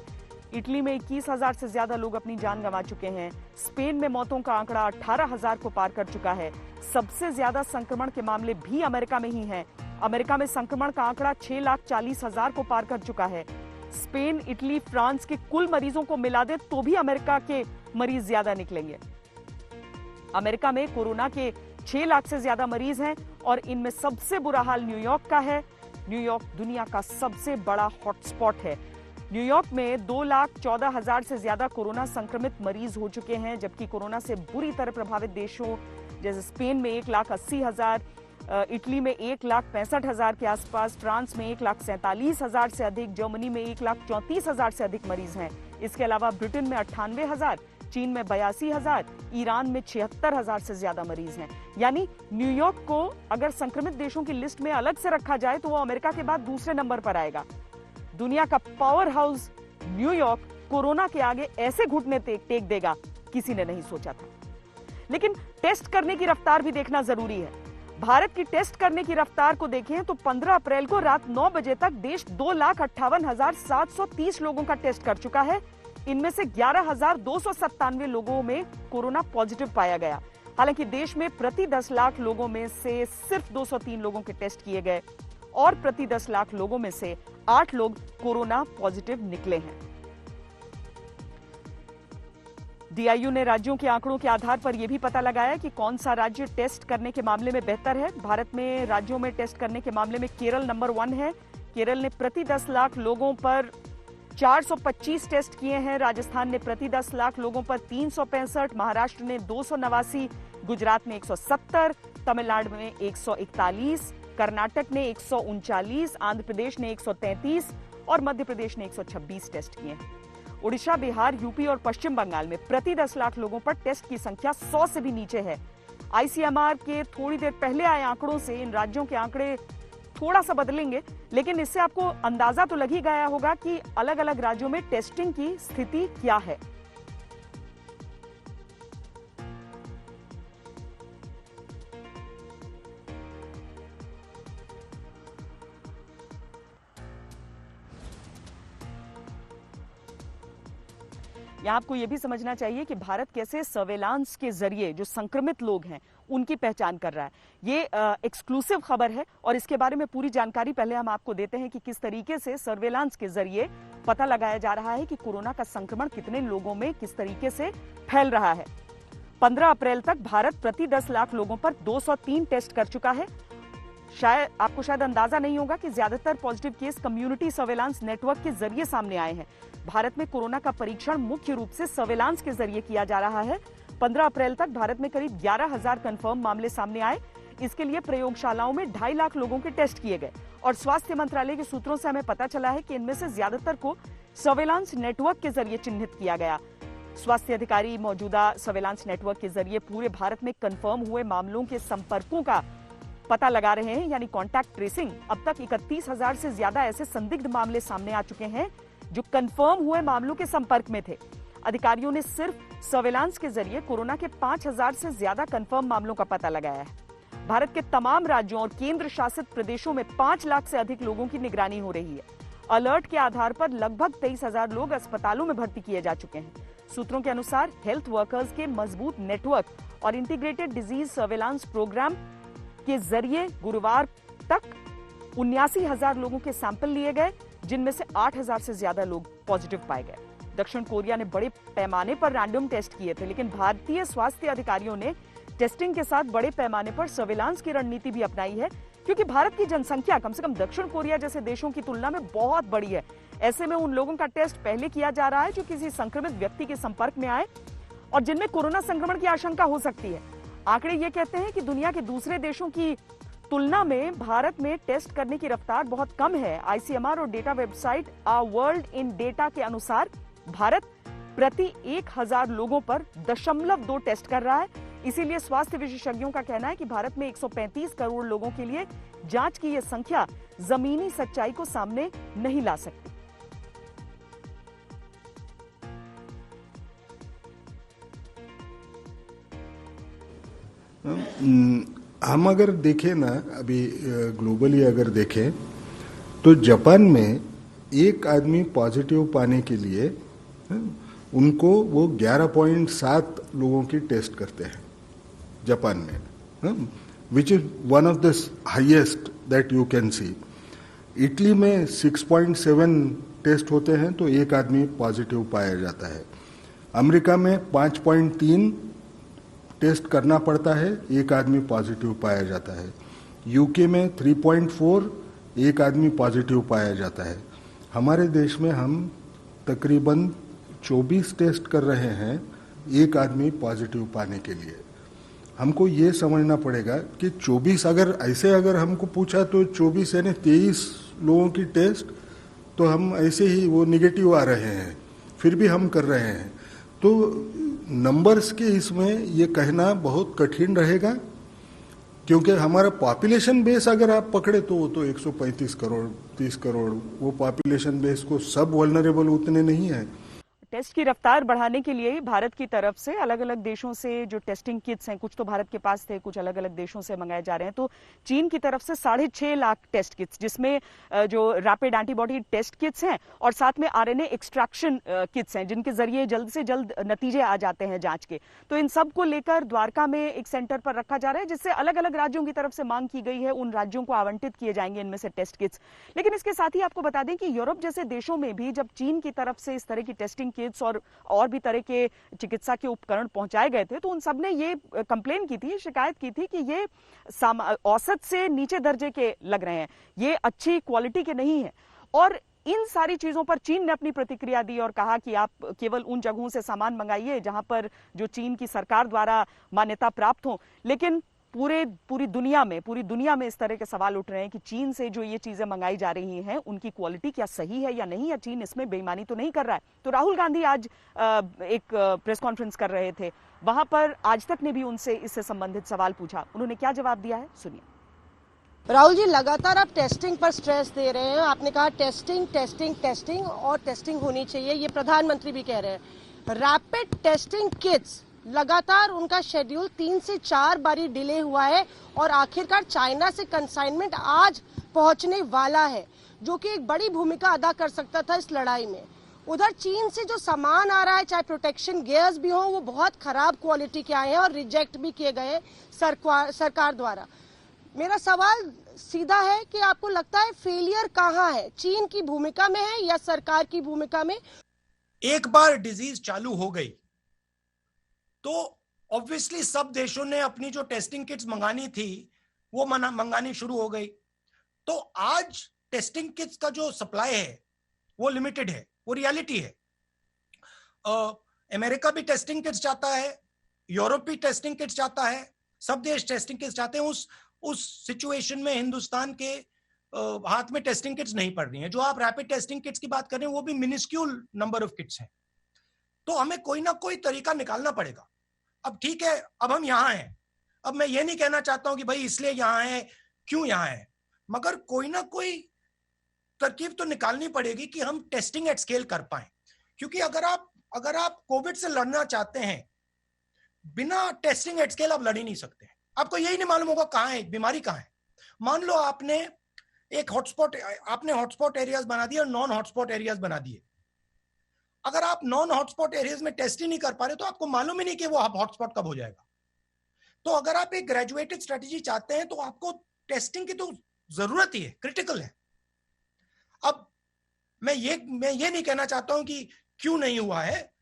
इटली में 21,000 से ज्यादा लोग अपनी जान गंवा चुके हैं। स्पेन में मौतों का आंकड़ा 18,000 को पार कर चुका है। सबसे ज्यादा संक्रमण के मामले भी अमेरिका में ही हैं। अमेरिका में संक्रमण का आंकड़ा 6,40,000 को पार कर चुका है। स्पेन, इटली, फ्रांस के कुल मरीजों को मिला दे तो भी अमेरिका के मरीज ज्यादा निकलेंगे। अमेरिका में कोरोना के 6 लाख से ज्यादा मरीज हैं और इनमें सबसे बुरा हाल न्यूयॉर्क का है। न्यूयॉर्क दुनिया का सबसे बड़ा हॉटस्पॉट है। न्यूयॉर्क में 2,14,000 से ज्यादा कोरोना संक्रमित मरीज हो चुके हैं, जबकि कोरोना से बुरी तरह प्रभावित देशों जैसे स्पेन में 1,80,000, इटली में 1,65,000 के आसपास, फ्रांस में 1,47,000 से अधिक, जर्मनी में 1,34,000 से अधिक मरीज हैं। इसके अलावा ब्रिटेन में 98,000, चीन में 82,000, ईरान में 76,000 से ज्यादा मरीज हैं। यानी न्यूयॉर्क को अगर संक्रमित देशों की लिस्ट में अलग से रखा जाए तो वो अमेरिका के बाद दूसरे नंबर पर आएगा। दुनिया का पावर हाउस न्यूयॉर्क कोरोना के आगे ऐसे घुटने टेक देगा, किसी ने नहीं सोचा था। लेकिन टेस्ट करने की रफ्तार भी देखना जरूरी है। भारत की टेस्ट करने की रफ्तार को देखें तो 15 अप्रैल को रात 9 बजे तक देश 2,58,730 लोगों का टेस्ट कर चुका है। इनमें से 11,297 लोगों में कोरोना पॉजिटिव पाया गया। हालांकि देश में प्रति 10 लाख लोगों में से सिर्फ 203 लोगों के टेस्ट किए गए और प्रति 10 लाख लोगों में से 8 लोग कोरोना पॉजिटिव निकले हैं। डीआईयू ने राज्यों के आंकड़ों के आधार पर यह भी पता लगाया कि कौन सा राज्य टेस्ट करने के मामले में बेहतर है। भारत में राज्यों में टेस्ट करने के मामले में केरल नंबर 1 है। केरल ने प्रति 10 लाख लोगों पर 425 टेस्ट किए हैं। राजस्थान ने प्रति 10 लाख लोगों पर 365, महाराष्ट्र ने 289, गुजरात में 170, तमिलनाडु में 141, कर्नाटक ने 139, आंध्र प्रदेश ने 133 और मध्य प्रदेश ने 126 टेस्ट किए हैं। ओडिशा, बिहार, यूपी और पश्चिम बंगाल में प्रति 10 लाख लोगों पर टेस्ट की संख्या 100 से भी नीचे है। आईसीएमआर के थोड़ी देर पहले आए आंकड़ों से इन राज्यों के आंकड़े थोड़ा सा बदलेंगे, लेकिन इससे आपको अंदाजा तो लग ही गया होगा कि अलग अलग राज्यों में टेस्टिंग की स्थिति क्या है। यहाँ आपको यह भी समझना चाहिए कि भारत कैसे सर्वेलांस के जरिए जो संक्रमित लोग हैं उनकी पहचान कर रहा है। ये एक्सक्लूसिव खबर है और इसके बारे में पूरी जानकारी पहले हम आपको देते हैं कि किस तरीके से सर्वेलांस के जरिए पता लगाया जा रहा है कि कोरोना का संक्रमण कितने लोगों में किस तरीके से फैल रहा है। 15 अप्रैल तक भारत प्रति 10 लाख लोगों पर 203 टेस्ट कर चुका है। आपको शायद अंदाजा नहीं होगा कि ज्यादातर positive case community surveillance network के जरिए सामने आए हैं। भारत में कोरोना का परीक्षण मुख्य रूप से सर्वेलांस के जरिए किया जा रहा है। 15 अप्रैल तक भारत में करीब 11,000 कंफर्म मामले सामने आए। इसके लिए प्रयोगशालाओं में 2.5 लाख लोगों के टेस्ट किए गए और स्वास्थ्य मंत्रालय के सूत्रों से हमें पता चला है कि इनमें से ज्यादातर को सर्वेलांस नेटवर्क के जरिए चिन्हित किया गया। स्वास्थ्य अधिकारी मौजूदा सर्वेलांस नेटवर्क के जरिए पूरे भारत में कंफर्म हुए मामलों के संपर्कों का पता लगा रहे हैं, यानी कॉन्टैक्ट ट्रेसिंग। अब तक 31,000 से ज्यादा ऐसे संदिग्ध मामले सामने आ चुके हैं जो कंफर्म हुए मामलों के संपर्क में थे। अधिकारियों ने सिर्फ सर्वेलांस के जरिए कोरोना के 5,000 से ज्यादा कंफर्म मामलों का पता लगाया है। भारत के तमाम राज्यों और केंद्र शासित प्रदेशों में 5 लाख से अधिक लोगों की निगरानी हो रही है। अलर्ट के आधार पर लगभग 23,000 लोग अस्पतालों में भर्ती किए जा चुके हैं। सूत्रों के अनुसार हेल्थ वर्कर्स के मजबूत नेटवर्क और इंटीग्रेटेड डिजीज सर्वेलांस प्रोग्राम के जरिए गुरुवार तक 79,000 लोगों के सैंपल लिए गए, जिनमें से 8,000 से ज्यादा लोग पॉजिटिव पाए गए। दक्षिण कोरिया ने बड़े पैमाने पर रैंडम टेस्ट किए थे, लेकिन भारतीय स्वास्थ्य अधिकारियों ने टेस्टिंग के साथ बड़े पैमाने पर सर्वेलांस की रणनीति भी अपनाई है, क्योंकि भारत की जनसंख्या कम से कम दक्षिण कोरिया जैसे देशों की तुलना में बहुत बड़ी है। ऐसे में उन लोगों का टेस्ट पहले किया जा रहा है जो किसी संक्रमित व्यक्ति के संपर्क में आए और जिनमें कोरोना संक्रमण की आशंका हो सकती है। आंकड़े ये कहते हैं कि दुनिया के दूसरे देशों की तुलना में भारत में टेस्ट करने की रफ्तार बहुत कम है। आईसीएमआर और data website our world in data के अनुसार भारत प्रति 1,000 लोगों पर 0.2 टेस्ट कर रहा है। इसीलिए स्वास्थ्य विशेषज्ञों का कहना है कि भारत में 135 करोड़ लोगों के लिए जांच की यह संख्या जमीनी सच्चाई को सामने नहीं ला सकती। हम अगर देखें ना, अभी ग्लोबली अगर देखें तो जापान में एक आदमी पॉजिटिव पाने के लिए उनको वो 11.7 लोगों की टेस्ट करते हैं जापान में, which is one of the highest that you can see. Italy में 6.7 टेस्ट होते हैं तो एक आदमी पॉजिटिव पाया जाता है। अमेरिका में 5.3 टेस्ट करना पड़ता है, एक आदमी पॉजिटिव पाया जाता है। यूके में 3.4 एक आदमी पॉजिटिव पाया जाता है। हमारे देश में हम तकरीबन 24 टेस्ट कर रहे हैं एक आदमी पॉजिटिव पाने के लिए। हमको ये समझना पड़ेगा कि 24 अगर हमको पूछा तो 24 यानी 23 लोगों की टेस्ट तो हम ऐसे ही वो निगेटिव आ रहे हैं, फिर भी हम कर रहे हैं। तो नंबर्स के इसमें ये कहना बहुत कठिन रहेगा, क्योंकि हमारा पॉपुलेशन बेस अगर आप पकड़े तो वो तो 135 करोड़ 30 करोड़, वो पॉपुलेशन बेस को सब वल्नरेबल उतने नहीं है। टेस्ट की रफ्तार बढ़ाने के लिए ही भारत की तरफ से अलग अलग देशों से जो टेस्टिंग किट्स हैं, कुछ तो भारत के पास थे, कुछ अलग अलग देशों से मंगाए जा रहे हैं। तो चीन की तरफ से 6.5 लाख टेस्ट किट्स, जिसमें जो रैपिड एंटीबॉडी टेस्ट किट्स हैं और साथ में आरएनए एक्सट्रैक्शन किट्स हैं, जिनके जरिए जल्द से जल्द नतीजे आ जाते हैं जांच के। तो इन सब को लेकर द्वारका में एक सेंटर पर रखा जा रहा है, जिससे अलग अलग राज्यों की तरफ से मांग की गई है। उन राज्यों को आवंटित किए जाएंगे इनमें से टेस्ट किट्स। लेकिन इसके साथ ही आपको बता दें कि यूरोप जैसे देशों में भी जब चीन की तरफ से इस तरह की टेस्टिंग किट्स और भी तरह के चिकित्सा के उपकरण पहुंचाए गए थे, तो उन सब ने ये कंप्लेन की थी, शिकायत की थी कि ये औसत से नीचे दर्जे के लग रहे हैं, ये अच्छी क्वालिटी के नहीं है। और इन सारी चीजों पर चीन ने अपनी प्रतिक्रिया दी और कहा कि आप केवल उन जगहों से सामान मंगाइए जहां पर जो चीन की सरकार द्वारा मान्यता प्राप्त हो। लेकिन पूरी दुनिया में इस तरह के सवाल उठ रहे हैं कि चीन से जो ये चीजें मंगाई जा रही हैं उनकी क्वालिटी क्या सही है या नहीं, या चीन इसमें बेईमानी तो नहीं कर रहा है। तो राहुल गांधी आज एक प्रेस कॉन्फ्रेंस कर रहे थे, वहां पर आज तक ने भी उनसे इससे संबंधित सवाल पूछा। उन्होंने क्या जवाब दिया है, सुनिए। राहुल जी, लगातार आप टेस्टिंग पर स्ट्रेस दे रहे हैं। आपने कहा टेस्टिंग और टेस्टिंग होनी चाहिए, ये प्रधानमंत्री भी कह रहे हैं। रैपिड टेस्टिंग किट्स लगातार उनका शेड्यूल 3 से 4 बारी डिले हुआ है और आखिरकार चाइना से कंसाइनमेंट आज पहुंचने वाला है, जो कि एक बड़ी भूमिका अदा कर सकता था इस लड़ाई में। उधर चीन से जो सामान आ रहा है, चाहे प्रोटेक्शन गियर्स भी हो, वो बहुत खराब क्वालिटी के आए हैं और रिजेक्ट भी किए गए सरकार द्वारा। मेरा सवाल सीधा है कि आपको लगता है फेलियर कहाँ है, चीन की भूमिका में है या सरकार की भूमिका में? एक बार डिजीज चालू हो गई तो ऑब्वियसली सब देशों ने अपनी जो टेस्टिंग किट्स मंगानी थी वो मंगानी शुरू हो गई। तो आज टेस्टिंग किट्स का जो सप्लाई है वो लिमिटेड है, वो रियलिटी है। अमेरिका भी टेस्टिंग किट्स चाहता है, यूरोप भी टेस्टिंग किट्स चाहता है, सब देश टेस्टिंग किट्स चाहते हैं। उस सिचुएशन में हिंदुस्तान के हाथ में टेस्टिंग किट्स नहीं पड़ रही हैं। जो आप रैपिड टेस्टिंग किट्स की बात कर रहे हैं वो भी मिनिस्क्यूल नंबर ऑफ किट्स हैं। तो हमें कोई ना कोई तरीका निकालना पड़ेगा। अब ठीक है, अब हम यहां हैं, अब मैं ये नहीं कहना चाहता हूं कि भाई इसलिए यहां है, क्यों यहां है, मगर कोई ना कोई तरकीब तो निकालनी पड़ेगी कि हम टेस्टिंग एट स्केल कर पाए। क्योंकि अगर आप कोविड से लड़ना चाहते हैं, बिना टेस्टिंग एट स्केल आप लड़ ही नहीं सकते। आपको यही नहीं मालूम होगा कहां है बीमारी, कहां है। मान लो आपने हॉटस्पॉट एरियाज बना दिए और नॉन हॉटस्पॉट एरियाज बना दिए। अगर आप नॉन हॉटस्पॉट एरियाज में टेस्ट ही नहीं कर पा रहे तो आपको मालूम ही नहीं कि वो हॉटस्पॉट कब हो जाएगा। तो अगर आप एक ग्रेजुएटेड स्ट्रेटेजी चाहते हैं तो आपको टेस्टिंग की तो जरूरत ही है, क्रिटिकल है। अब मैं ये नहीं कहना चाहता हूं कि क्यों नहीं हुआ है,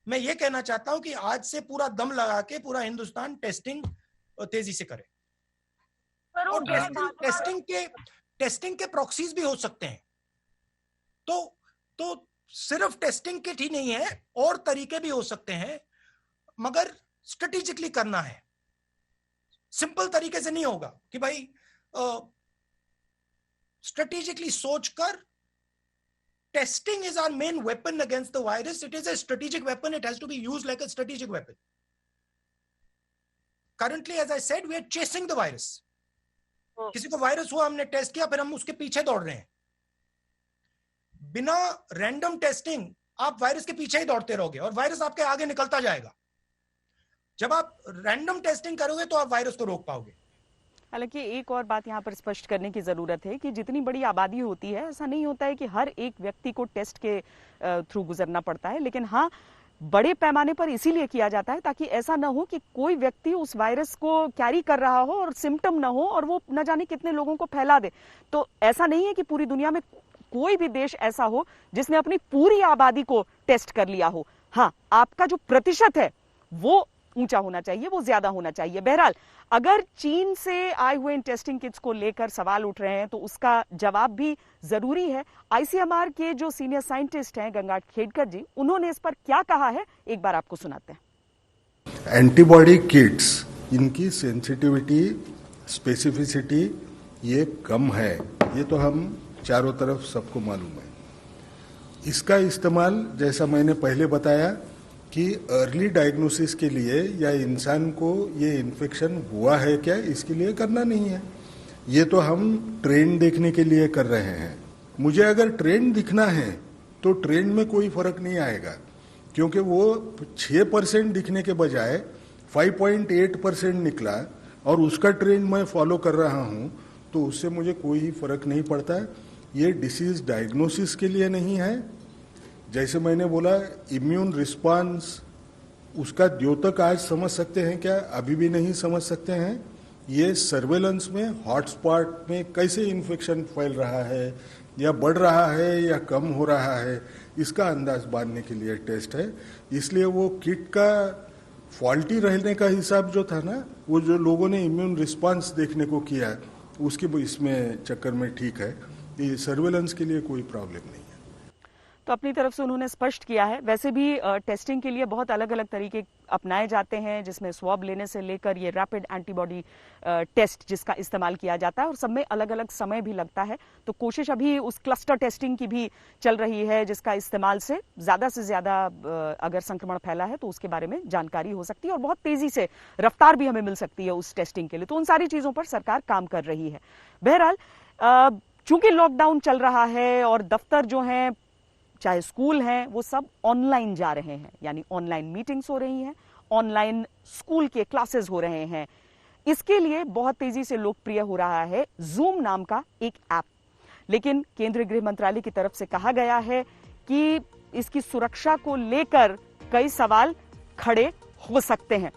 मैं ये कहना चाहता हूं कि आज से पूरा दम लगा के पूरा हिंदुस्तान टेस्टिंग तेजी से करे। और टेस्टिंग के प्रॉक्सीज भी हो सकते हैं। तो सिर्फ टेस्टिंग किट ही नहीं है, और तरीके भी हो सकते हैं, मगर स्ट्रेटेजिकली करना है। सिंपल तरीके से नहीं होगा कि भाई स्ट्रेटेजिकली सोचकर। Testing is our main weapon against the virus. It is a strategic weapon, it has to be used like a strategic weapon. Currently, as I said, we are chasing the virus. किसी को virus हुआ, हमने test किया, फिर हम उसके पीछे दौड़ रहे हैं। बिना रैंडम टेस्टिंग आप वायरस के पीछे ही दौड़ते रहोगे और वायरस आपके आगे निकलता जाएगा। जब आप रैंडम टेस्टिंग करोगे तो आप वायरस को रोक पाओगे। हालांकि एक और बात यहाँ पर स्पष्ट करने की जरूरत है कि जितनी बड़ी आबादी होती है, ऐसा नहीं होता है कि हर एक व्यक्ति को टेस्ट के थ्रू गुजरना पड़ता है। लेकिन हाँ, बड़े पैमाने पर इसीलिए किया जाता है ताकि ऐसा ना हो कि कोई व्यक्ति उस वायरस को कैरी कर रहा हो और सिम्टम ना हो और वो न जाने कितने लोगों को फैला दे। तो ऐसा नहीं है कि पूरी दुनिया में कोई भी देश ऐसा हो जिसने अपनी पूरी आबादी को टेस्ट कर लिया हो। हाँ, आपका जो प्रतिशत है वो ऊंचा होना चाहिए, वो ज्यादा होना चाहिए। बहरहाल, अगर चीन से आए हुए इन टेस्टिंग किट्स को लेकर सवाल उठ रहे हैं तो उसका जवाब भी जरूरी है। आईसीएमआर के जो सीनियर साइंटिस्ट हैं गंगाट खेडकर जी, उन्होंने इस पर क्या कहा है, एक बार आपको सुनाते हैं। एंटीबॉडी किट्स, इनकी सेंसिटिविटी, स्पेसिफिसिटी ये कम है, ये तो हम चारों तरफ सबको मालूम है। इसका इस्तेमाल, जैसा मैंने पहले बताया, कि अर्ली डायग्नोसिस के लिए या इंसान को ये इन्फेक्शन हुआ है क्या, इसके लिए करना नहीं है। ये तो हम ट्रेंड देखने के लिए कर रहे हैं। मुझे अगर ट्रेंड दिखना है तो ट्रेंड में कोई फर्क नहीं आएगा। क्योंकि वो 6% दिखने के बजाय 5.8% निकला और उसका ट्रेंड मैं फॉलो कर रहा हूं, तो उससे मुझे कोई फर्क नहीं पड़ता है। ये डिसीज डायग्नोसिस के लिए नहीं है। जैसे मैंने बोला, इम्यून रिस्पांस उसका द्योतक आज समझ सकते हैं क्या? अभी भी नहीं समझ सकते हैं। ये सर्वेलेंस में हॉटस्पॉट में कैसे इन्फेक्शन फैल रहा है, या बढ़ रहा है या कम हो रहा है, इसका अंदाज बांधने के लिए टेस्ट है। इसलिए वो किट का फॉल्टी रहने का हिसाब जो था ना, वो जो लोगों ने इम्यून रिस्पांस देखने को किया, उसके इसमें चक्कर में ठीक है। ये सर्वेलेंस के लिए कोई प्रॉब्लम नहीं है। तो अपनी तरफ से उन्होंने स्पष्ट किया है। वैसे भी टेस्टिंग के लिए बहुत अलग अलग तरीके अपनाए जाते हैं, जिसमें स्वैब लेने से लेकर ये रैपिड एंटीबॉडी टेस्ट जिसका इस्तेमाल किया जाता है, और सब में अलग अलग समय भी लगता है। तो कोशिश अभी उस क्लस्टर टेस्टिंग की भी चल रही है, जिसका इस्तेमाल से ज़्यादा अगर संक्रमण फैला है तो उसके बारे में जानकारी हो सकती है और बहुत तेजी से रफ्तार भी हमें मिल सकती है उस टेस्टिंग के लिए। तो उन सारी चीज़ों पर सरकार काम कर रही है। बहरहाल चूंकि लॉकडाउन चल रहा है और दफ्तर जो हैं, चाहे स्कूल हैं, वो सब ऑनलाइन जा रहे हैं, यानी ऑनलाइन मीटिंग्स हो रही हैं, ऑनलाइन स्कूल के क्लासेस हो रहे हैं। इसके लिए बहुत तेजी से लोकप्रिय हो रहा है जूम नाम का एक ऐप। लेकिन केंद्रीय गृह मंत्रालय की तरफ से कहा गया है कि इसकी सुरक्षा को लेकर कई सवाल खड़े हो सकते हैं।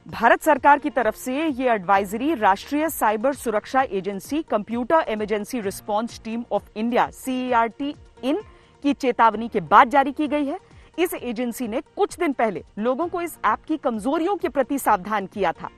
भारत सरकार की तरफ से ये एडवाइजरी राष्ट्रीय साइबर सुरक्षा agency computer emergency response team of India CERT इन की चेतावनी के बाद जारी की गई है। इस एजेंसी ने कुछ दिन पहले लोगों को इस ऐप की कमजोरियों के प्रति सावधान किया था।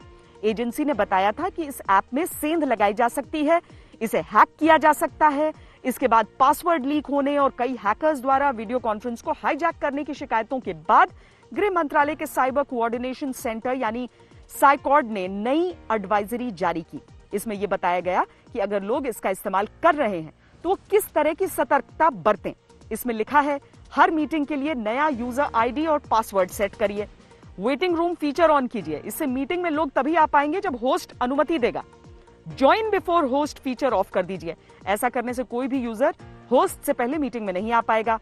एजेंसी ने बताया था कि इस ऐप में सेंध लगाई जा सकती है, इसे हैक किया जा सकता है। इसके बाद पासवर्ड लीक होने और कई हैकर्स द्वारा वीडियो कॉन्फ्रेंस को हाईजैक करने की शिकायतों के बाद गृह मंत्रालय के साइबर कोऑर्डिनेशन सेंटर यानी साइकॉर्ड ने नई एडवाइजरी जारी की। इसमें यह बताया गया कि अगर लोग इसका इस्तेमाल कर रहे हैं तो किस तरह की सतर्कता बरतें। इसमें लिखा है, हर मीटिंग के लिए नया यूजर आईडी और पासवर्ड सेट करिए। वेटिंग रूम फीचर ऑन कीजिए, इससे मीटिंग में लोग तभी आ पाएंगे जब होस्ट अनुमति देगा। Join before host feature of कर दीजिए, ऐसा करने से कोई भी यूजर होस्ट से पहले मीटिंग में नहीं आ पाएगा।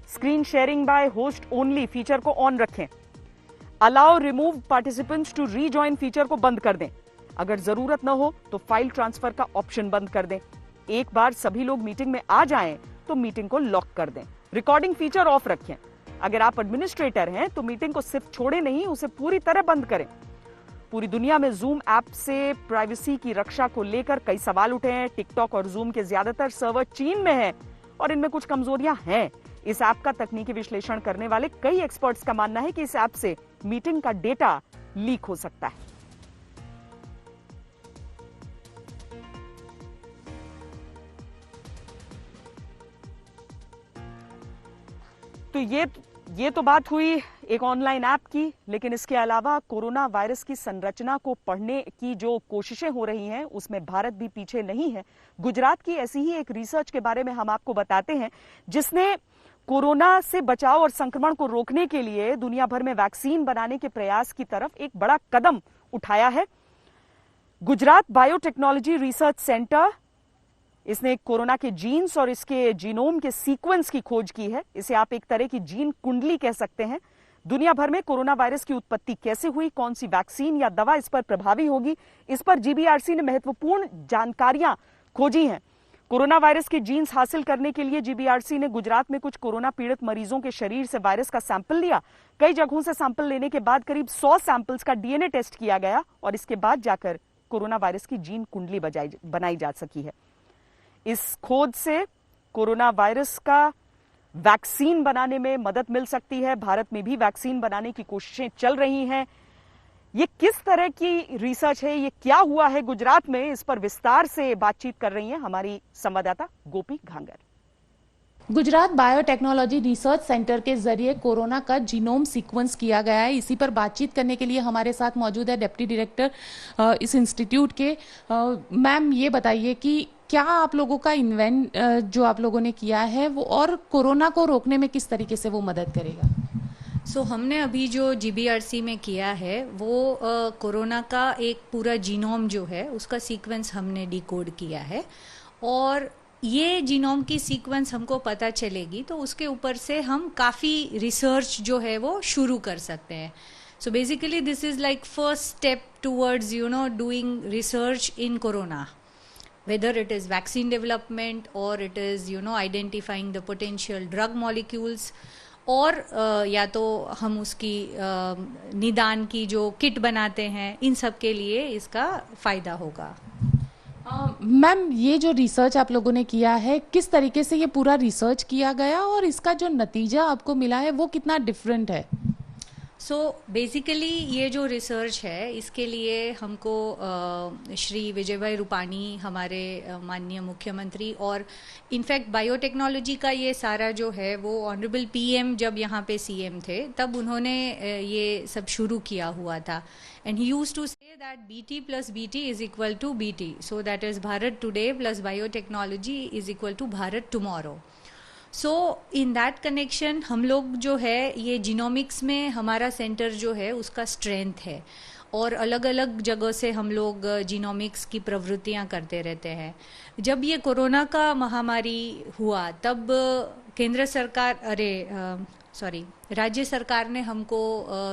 Screen sharing by host only feature को ऑन रखें। Allow remove participants to rejoin feature को बंद कर दें। अगर जरूरत न हो तो फाइल ट्रांसफर का ऑप्शन बंद कर दें। एक बार सभी लोग मीटिंग में आ जाएं तो मीटिंग को लॉक कर दें। रिकॉर्डिंग फीचर ऑफ रखें। अगर आप एडमिनिस्ट्रेटर हैं तो मीटिंग को सिर्फ छोड़े नहीं, उसे पूरी तरह बंद करें। पूरी दुनिया में जूम ऐप से प्राइवेसी की रक्षा को लेकर कई सवाल उठे हैं। टिकटॉक और जूम के ज्यादातर सर्वर चीन में हैं और इनमें कुछ कमजोरियां हैं। इस ऐप का तकनीकी विश्लेषण करने वाले कई एक्सपर्ट्स का मानना है कि इस ऐप से मीटिंग का डेटा लीक हो सकता है। तो ये तो बात हुई एक ऑनलाइन ऐप की, लेकिन इसके अलावा कोरोना वायरस की संरचना को पढ़ने की जो कोशिशें हो रही हैं उसमें भारत भी पीछे नहीं है। गुजरात की ऐसी ही एक रिसर्च के बारे में हम आपको बताते हैं, जिसने कोरोना से बचाव और संक्रमण को रोकने के लिए दुनिया भर में वैक्सीन बनाने के प्रयास की तरफ एक बड़ा कदम उठाया है। गुजरात बायोटेक्नोलॉजी रिसर्च सेंटर, इसने कोरोना के जीन्स और इसके जीनोम के सीक्वेंस की खोज की है। इसे आप एक तरह की जीन कुंडली कह सकते हैं। दुनिया भर में कोरोना वायरस की उत्पत्ति कैसे हुई, कौन सी वैक्सीन या दवा इस पर प्रभावी होगी, इस पर GBRC ने महत्वपूर्ण जानकारियां खोजी हैं। कोरोना वायरस के जीन्स हासिल करने के लिए GBRC ने गुजरात में कुछ कोरोना पीड़ित मरीजों के शरीर से वायरस का सैंपल लिया। कई जगहों से सैंपल लेने के बाद करीब 100 सैंपल्स का DNA टेस्ट किया गया और इसके बाद जाकर कोरोना वायरस की जीन कुंडली बनाई जा सकी है। इस खोज से कोरोना वायरस का वैक्सीन बनाने में मदद मिल सकती है। भारत में भी वैक्सीन बनाने की कोशिशें चल रही हैं। ये किस तरह की रिसर्च है, ये क्या हुआ है गुजरात में, इस पर विस्तार से बातचीत कर रही हैं हमारी संवाददाता गोपी Ghangar. Gujarat biotechnology research centre के जरिए कोरोना का जीनोम सीक्वेंस किया गया है। इसी पर बातचीत करने के लिए हमारे साथ मौजूद है डिप्टी डायरेक्टर इस इंस्टीट्यूट के। मैम, ये बताइए कि क्या आप लोगों का इन्वेंट जो आप लोगों ने किया है वो और कोरोना को रोकने में किस तरीके से वो मदद करेगा? हमने अभी जो GBRC में किया है वो कोरोना का एक पूरा जीनोम जो है उसका सीक्वेंस हमने डिकोड किया है और ये जीनोम की सीक्वेंस हमको पता चलेगी तो उसके ऊपर से हम काफ़ी रिसर्च जो है वो शुरू कर सकते हैं. So basically this is like first step towards doing research in corona, whether it is vaccine development or it is identifying the potential drug molecules और या तो हम उसकी निदान की जो किट बनाते हैं, इन सब के लिए इसका फ़ायदा होगा. मैम, ये जो रिसर्च आप लोगों ने किया है, किस तरीके से ये पूरा रिसर्च किया गया और इसका जो नतीजा आपको मिला है वो कितना डिफरेंट है? सो बेसिकली ये जो रिसर्च है इसके लिए हमको श्री विजय भाई रूपाणी हमारे माननीय मुख्यमंत्री और इनफैक्ट बायोटेक्नोलॉजी का ये सारा जो है वो ऑनरेबल पीएम जब यहाँ पे सीएम थे तब उन्होंने ये सब शुरू किया हुआ था. And he used to say that BT plus BT is equal to BT. So that is Bharat today plus biotechnology is equal to Bharat tomorrow. So in that connection हम लोग जो है ये जीनोमिक्स में हमारा सेंटर जो है उसका स्ट्रेंथ है और अलग अलग जगह से हम लोग जीनोमिक्स की प्रवृत्तियां करते रहते हैं. जब ये कोरोना का महामारी हुआ तब केंद्र सरकार राज्य सरकार ने हमको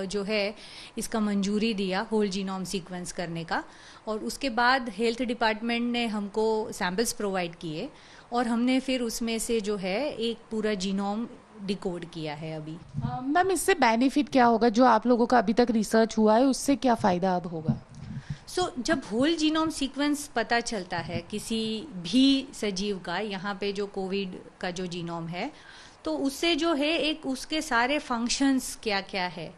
जो है इसका मंजूरी दिया होल जीनोम सीक्वेंस करने का और उसके बाद हेल्थ डिपार्टमेंट ने हमको सैंपल्स प्रोवाइड किए और हमने फिर उसमें से जो है एक पूरा जीनोम डिकोड किया है अभी. मैम, इससे बेनिफिट क्या होगा? जो आप लोगों का अभी तक रिसर्च हुआ है उससे क्या फ़ायदा अब होगा? जब होल जीनोम सीक्वेंस पता चलता है किसी भी सजीव का, यहाँ पे जो कोविड का जो जीनोम है, तो उससे जो है एक उसके सारे फंक्शंस क्या क्या है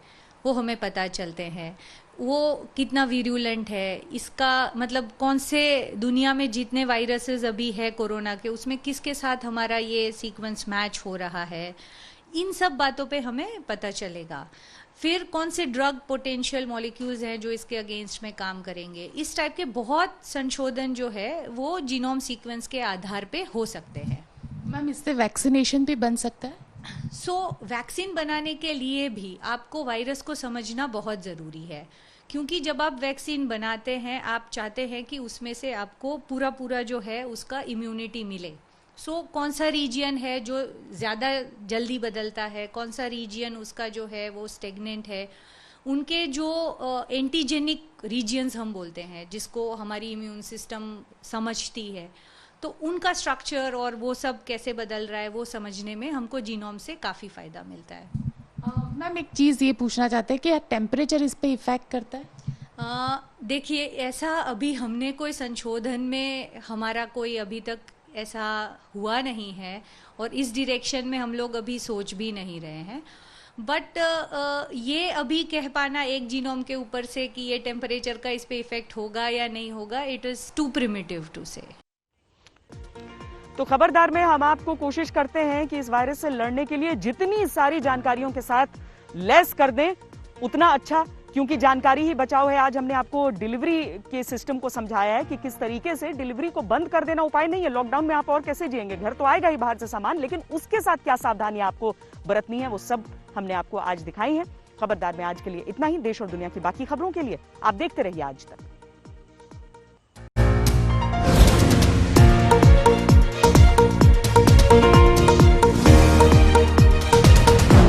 वो हमें पता चलते हैं. वो कितना वीरुलेंट है, इसका मतलब कौन से दुनिया में जितने वायरसेस अभी है कोरोना के उसमें किसके साथ हमारा ये सीक्वेंस मैच हो रहा है, इन सब बातों पे हमें पता चलेगा. फिर कौन से ड्रग पोटेंशियल मॉलिक्यूल्स हैं जो इसके अगेंस्ट में काम करेंगे. इस टाइप के बहुत संशोधन जो है वो जीनोम सीक्वेंस के आधार पे हो सकते हैं. मैम, इससे वैक्सीनेशन भी बन सकता है? वैक्सीन बनाने के लिए भी आपको वायरस को समझना बहुत ज़रूरी है क्योंकि जब आप वैक्सीन बनाते हैं आप चाहते हैं कि उसमें से आपको पूरा जो है उसका इम्यूनिटी मिले. कौन सा रीजियन है जो ज़्यादा जल्दी बदलता है, कौन सा रीजियन उसका जो है वो स्टेगनेंट है, उनके जो एंटीजेनिक रीजियंस हम बोलते हैं जिसको हमारी इम्यून सिस्टम समझती है, तो उनका स्ट्रक्चर और वो सब कैसे बदल रहा है वो समझने में हमको जीनोम से काफ़ी फ़ायदा मिलता है. मैम, एक चीज़ ये पूछना चाहते हैं कि टेम्परेचर इस पे इफेक्ट करता है? देखिए, ऐसा अभी हमने कोई संशोधन में हमारा कोई अभी तक ऐसा हुआ नहीं है और इस डायरेक्शन में हम लोग अभी सोच भी नहीं रहे हैं. बट ये अभी कह पाना एक जीनोम के ऊपर से कि ये टेम्परेचर का इस पे इफेक्ट होगा या नहीं होगा, it is too primitive to say. तो खबरदार में हम आपको कोशिश करते हैं कि इस वायरस से लड़ने के लिए जितनी सारी जानकारियों के साथ लैस कर दें उतना अच्छा, क्योंकि जानकारी ही बचाव है. आज हमने आपको डिलीवरी के सिस्टम को समझाया है कि किस तरीके से डिलीवरी को बंद कर देना उपाय नहीं है. लॉकडाउन में आप और कैसे जिएंगे, घर तो आएगा ही बाहर से सामान, लेकिन उसके साथ क्या सावधानियां आपको बरतनी है वो सब हमने आपको आज दिखाई है. खबरदार में आज के लिए इतना ही. देश और दुनिया की बाकी खबरों के लिए आप देखते रहिए आज तक.